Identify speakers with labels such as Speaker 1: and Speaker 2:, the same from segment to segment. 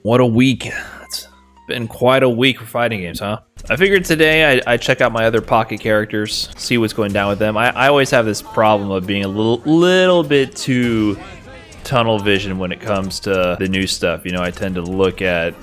Speaker 1: What a week. It's been quite a week for fighting games, huh? I figured today I'd check out my other pocket characters, see what's going down with them. I always have this problem of being a little bit too tunnel vision when it comes to the new stuff. You know, I tend to look at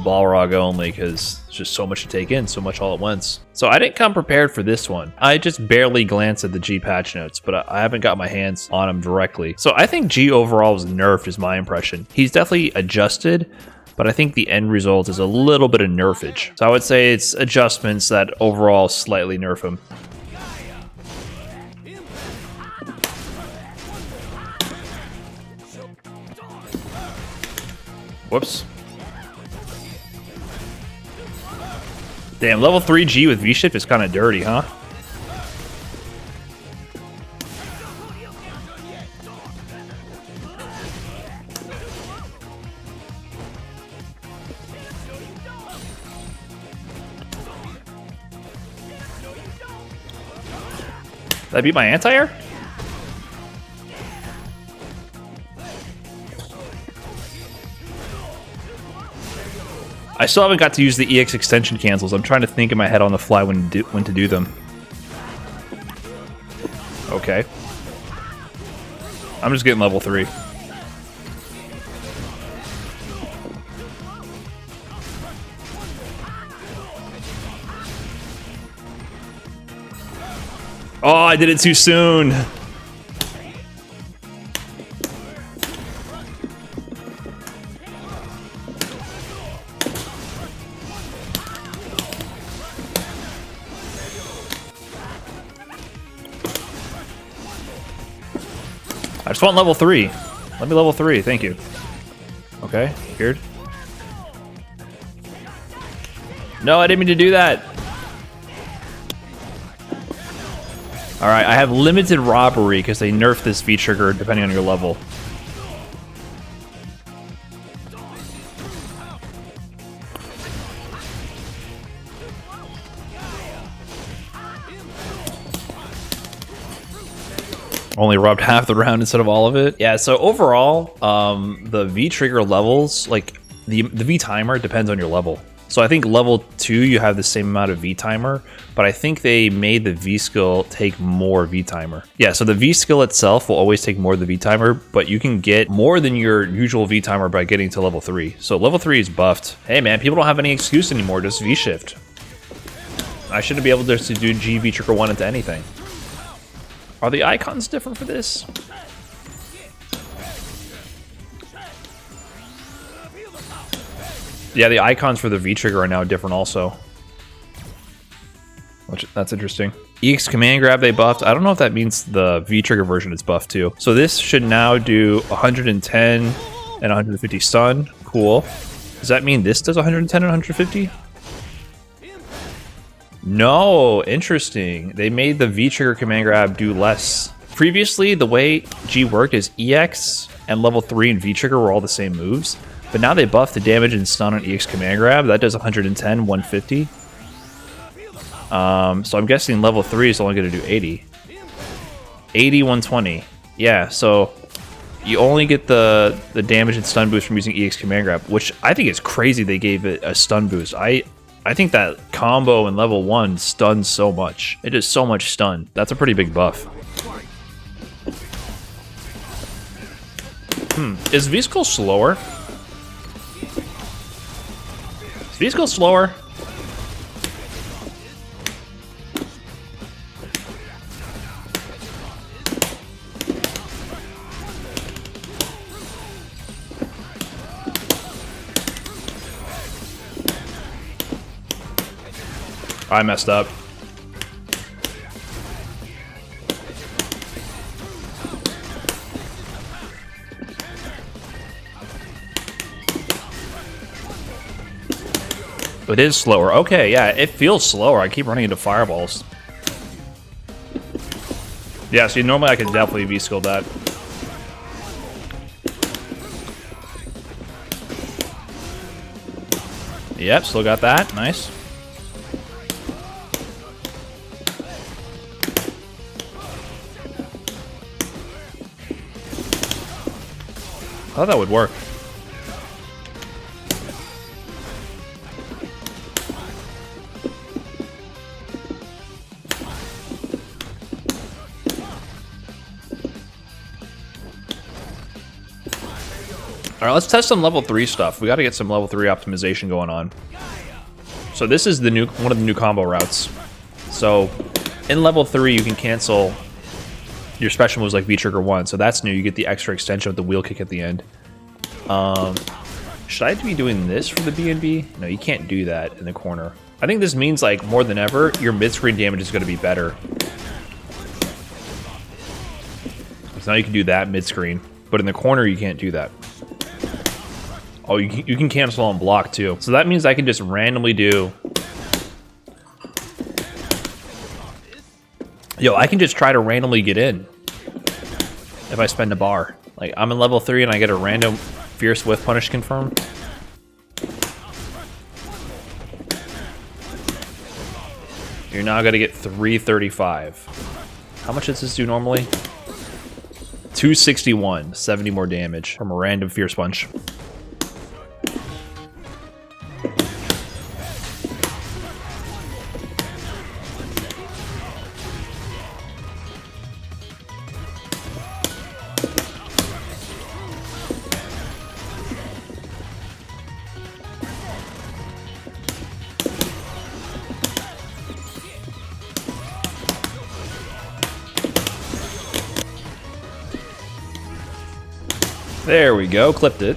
Speaker 1: Balrog only because it's just so much to take in, so much all at once. So I didn't come prepared for this one. I just barely glanced at the G patch notes, but I haven't got my hands on them directly. So I think G overall was nerfed is my impression. He's definitely adjusted, but I think the end result is a little bit of nerfage. So I would say it's adjustments that overall slightly nerf him. Whoops. Damn, level 3 G with V-Shift is kind of dirty, huh? Did I beat my anti-air? I still haven't got to use the EX extension cancels. I'm trying to think in my head on the fly when to do them. Okay. I'm just getting level 3. Oh, I did it too soon. I just want level 3. Let me level 3, thank you. Okay, weird. No, I didn't mean to do that. Alright, I have limited robbery because they nerfed this V-trigger depending on your level. Only rubbed half the round instead of all of it. Yeah, so overall, the V-trigger levels, like the V-timer depends on your level. So I think level 2, you have the same amount of V-timer, but I think they made the V-skill take more V-timer. Yeah, so the V-skill itself will always take more of the V-timer, but you can get more than your usual V-timer by getting to level 3. So level 3 is buffed. Hey man, people don't have any excuse anymore, just V-shift. I shouldn't be able to do G V-trigger 1 into anything. Are the icons different for this? Yeah, the icons for the V-trigger are now different also. That's interesting. EX command grab they buffed. I don't know if that means the V-trigger version is buffed too. So this should now do 110 and 150 stun. Cool. Does that mean this does 110 and 150? No, interesting. They made the V-trigger command grab do less. Previously, the way G worked is EX and level 3 and V-trigger were all the same moves, but now they buffed the damage and stun on EX command grab. That does 110, 150. So I'm guessing level 3 is only going to do 80. 80, 120. Yeah, so you only get the damage and stun boost from using EX command grab, which I think is crazy they gave it a stun boost. I think that combo in level 1 stuns so much. It does so much stun. That's a pretty big buff. Is V-skill slower? Is V-skill slower? I messed up. It is slower. Okay, yeah, it feels slower. I keep running into fireballs. Yeah, see, normally I could definitely V-skill that. Yep, still got that. Nice. I thought that would work. All right, let's test some level 3 stuff. We got to get some level 3 optimization going on. So this is the one of the new combo routes. So in level 3, you can cancel your special moves like V-Trigger 1. So that's new. You get the extra extension with the wheel kick at the end. Should I be doing this for the B&B? No, you can't do that in the corner. I think this means, like, more than ever, your mid-screen damage is going to be better. So now you can do that mid-screen, but in the corner you can't do that. Oh, you can cancel on block too. So that means I can just randomly do... Yo, I can just try to randomly get in if I spend a bar. Like, I'm in level 3 and I get a random Fierce Whiff Punish confirm. You're now going to get 335. How much does this do normally? 261, 70 more damage from a random Fierce Punch. There we go, clipped it.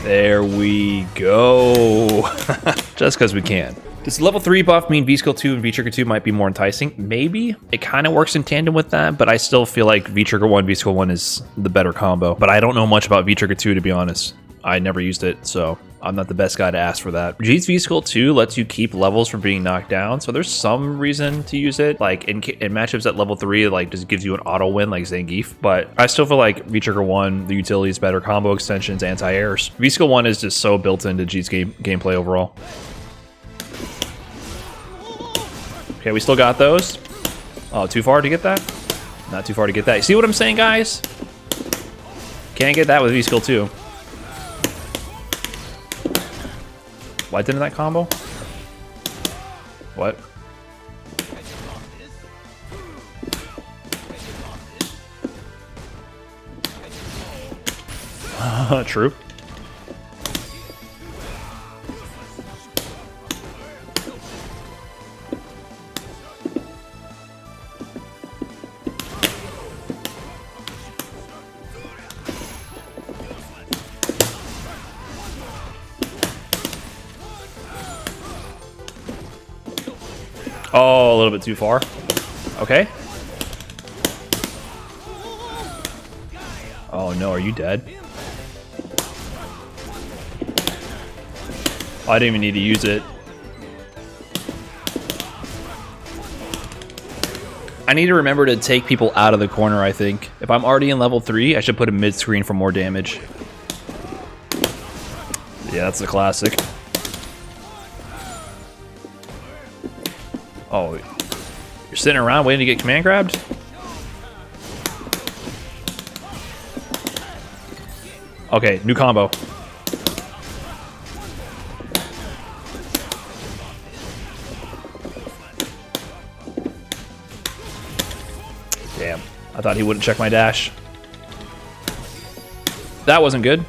Speaker 1: There we go. Just because we can. Does level 3 buff mean V-Skill 2 and V-Trigger 2 might be more enticing? Maybe. It kind of works in tandem with that, but I still feel like V-Trigger 1, V-Skill 1 is the better combo. But I don't know much about V-Trigger 2, to be honest. I never used it, so I'm not the best guy to ask for that. G's V-Skill 2 lets you keep levels from being knocked down, so there's some reason to use it. Like, in matchups at level 3, like, just gives you an auto win like Zangief. But I still feel like V-Trigger 1, the utility is better. Combo extensions, anti-airs. V-Skill 1 is just so built into G's gameplay overall. Okay, we still got those. Oh, too far to get that? Not too far to get that. You see what I'm saying, guys? Can't get that with V-Skill 2. Why didn't that combo? What? True. Oh, a little bit too far. Okay. Oh no, are you dead? Oh, I didn't even need to use it. I need to remember to take people out of the corner, I think. If I'm already in level 3, I should put a mid-screen for more damage. Yeah, that's a classic. Oh, you're sitting around waiting to get command grabbed? Okay, new combo. Damn, I thought he wouldn't check my dash. That wasn't good.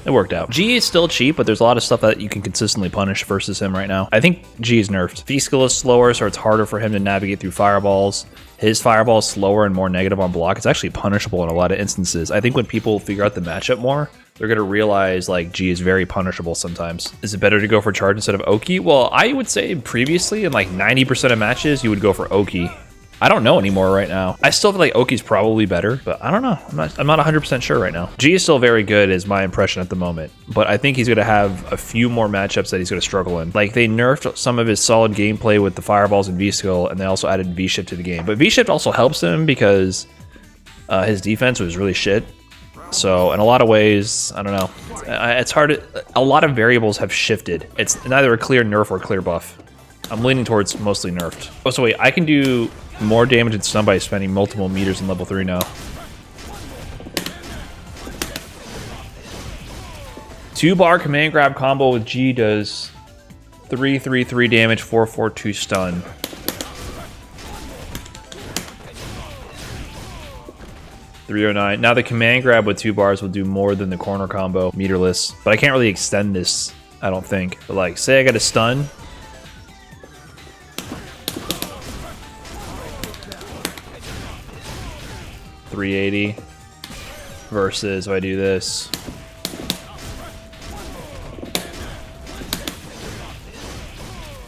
Speaker 1: It worked out. G is still cheap, but there's a lot of stuff that you can consistently punish versus him right now. I think G is nerfed. V-Skill is slower, so it's harder for him to navigate through fireballs. His fireball is slower and more negative on block. It's actually punishable in a lot of instances. I think when people figure out the matchup more, they're going to realize, like, G is very punishable sometimes. Is it better to go for charge instead of Oki? Well, I would say previously, in like 90% of matches, you would go for Oki. I don't know anymore right now. I still feel like Oki's probably better, but I don't know. I'm not 100% sure right now. G is still very good is my impression at the moment, but I think he's going to have a few more matchups that he's going to struggle in. Like, they nerfed some of his solid gameplay with the fireballs and V-Skill, and they also added V-Shift to the game. But V-Shift also helps him because his defense was really shit. So in a lot of ways, I don't know. It's hard. A lot of variables have shifted. It's neither a clear nerf or clear buff. I'm leaning towards mostly nerfed. Oh, so wait, I can do more damage and stun by spending multiple meters in level 3 now. 2-bar command grab combo with G does 333 damage, 442 stun. $309. Now the command grab with 2 bars will do more than the corner combo meterless, but I can't really extend this, I don't think. But like, say I got a stun. $380 versus if I do this.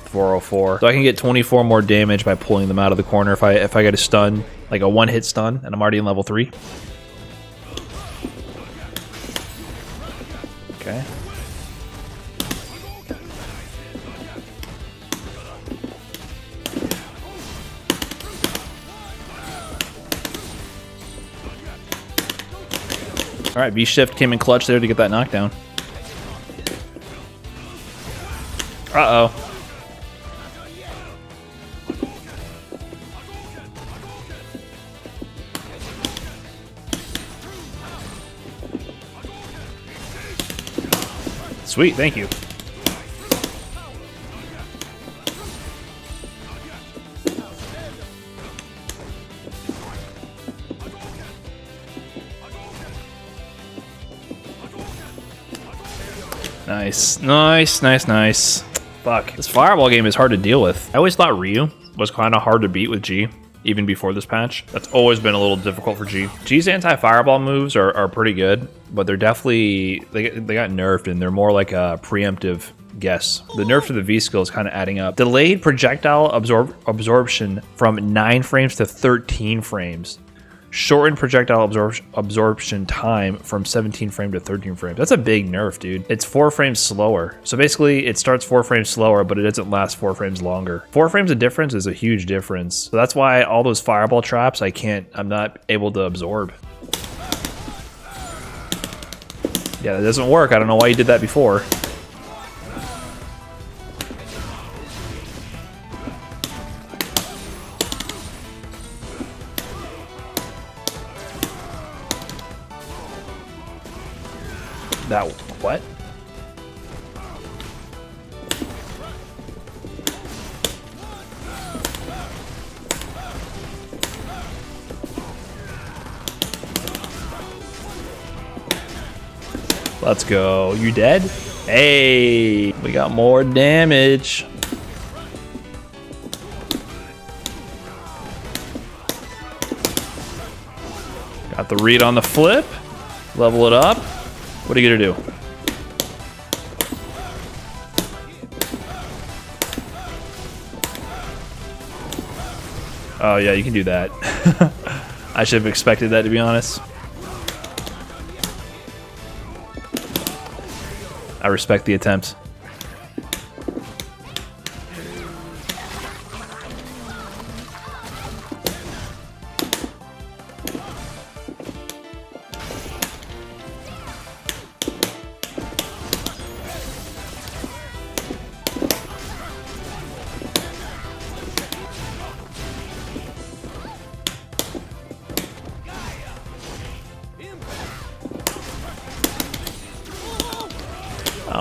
Speaker 1: $404. So I can get 24 more damage by pulling them out of the corner if I get a stun, like a 1-hit stun, and I'm already in level 3. Okay. All right, V-Shift came in clutch there to get that knockdown. Uh-oh. Sweet, thank you. Nice, nice, nice, nice. Fuck, this fireball game is hard to deal with. I always thought Ryu was kind of hard to beat with G, even before this patch. That's always been a little difficult for G. G's anti-fireball moves are pretty good, but they're definitely, they got nerfed and they're more like a preemptive guess. The nerf to the V skill is kind of adding up. Delayed projectile absorption from 9 frames to 13 frames. Shortened projectile absorption time from 17 frame to 13 frames. That's a big nerf, dude. It's 4 frames slower. So basically it starts 4 frames slower, but it doesn't last 4 frames longer. 4 frames of difference is a huge difference. So that's why all those fireball traps, I'm not able to absorb. Yeah, that doesn't work. I don't know why you did that before. That what? Let's go. You dead? Hey, we got more damage. Got the read on the flip. Level it up. What are you gonna do? Oh yeah, you can do that. I should have expected that, to be honest. I respect the attempt.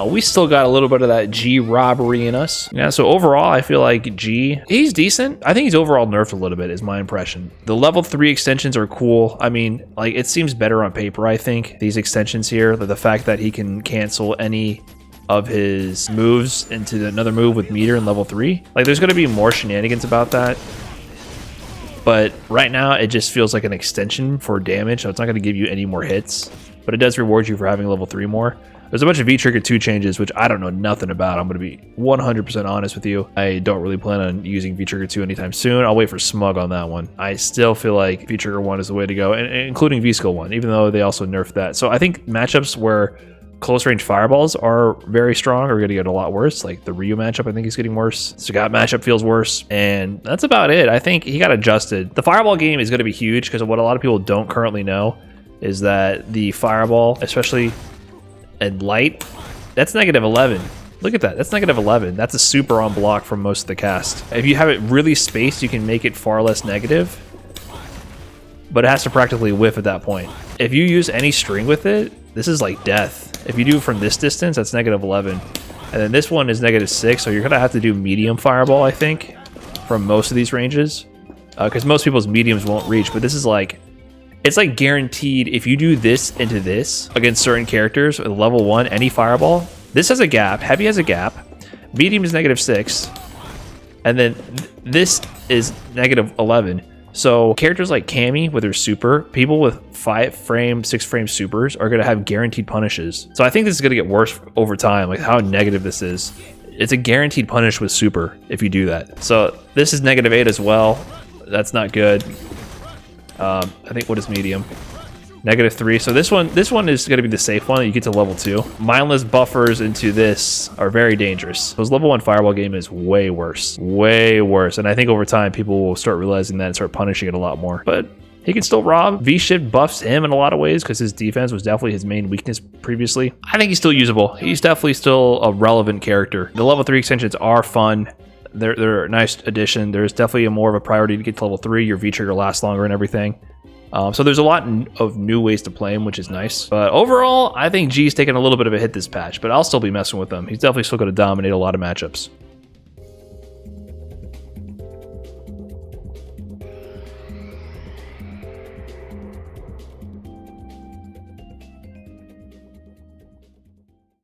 Speaker 1: We still got a little bit of that G robbery in us. Yeah, so overall, I feel like G, he's decent. I think he's overall nerfed a little bit, is my impression. The level 3 extensions are cool. I mean, like, it seems better on paper, I think. These extensions here, the fact that he can cancel any of his moves into another move with meter in level 3. Like, there's going to be more shenanigans about that. But right now, it just feels like an extension for damage, so it's not going to give you any more hits. But it does reward you for having level 3 more. There's a bunch of V-Trigger 2 changes, which I don't know nothing about. I'm going to be 100% honest with you. I don't really plan on using V-Trigger 2 anytime soon. I'll wait for Smug on that one. I still feel like V-Trigger 1 is the way to go, and including V-Skill 1, even though they also nerfed that. So I think matchups where close-range fireballs are very strong are going to get a lot worse. Like the Ryu matchup, I think is getting worse. Sagat matchup feels worse, and that's about it. I think he got adjusted. The fireball game is going to be huge because what a lot of people don't currently know is that the fireball, especially and light, that's -11. Look at that. That's negative 11. That's a super on block from most of the cast. If you have it really spaced, you can make it far less negative, but it has to practically whiff at that point. If you use any string with it, this is like death. If you do it from this distance, that's negative 11. And then this one is negative 6, so you're going to have to do medium fireball, I think, from most of these ranges. Because most people's mediums won't reach, but this is like, it's like guaranteed if you do this into this against certain characters with level 1, any fireball, this has a gap, heavy has a gap, medium is negative 6, and then this is negative 11. So characters like Cammy with her super, people with 5 frame, 6 frame supers are going to have guaranteed punishes. So I think this is going to get worse over time, like how negative this is. It's a guaranteed punish with super if you do that. So this is negative 8 as well. That's not good. I think what is medium? Negative 3. So this one is going to be the safe one. You get to level 2. Mindless buffers into this are very dangerous. Those level 1 fireball game is way worse. Way worse. And I think over time people will start realizing that and start punishing it a lot more. But he can still rob. V-Shift buffs him in a lot of ways because his defense was definitely his main weakness previously. I think he's still usable. He's definitely still a relevant character. The level 3 extensions are fun. They're a nice addition. There's definitely more of a priority to get to level 3. Your V-Trigger lasts longer and everything. So there's a lot of new ways to play him, which is nice. But overall, I think G's taken a little bit of a hit this patch, but I'll still be messing with him. He's definitely still going to dominate a lot of matchups.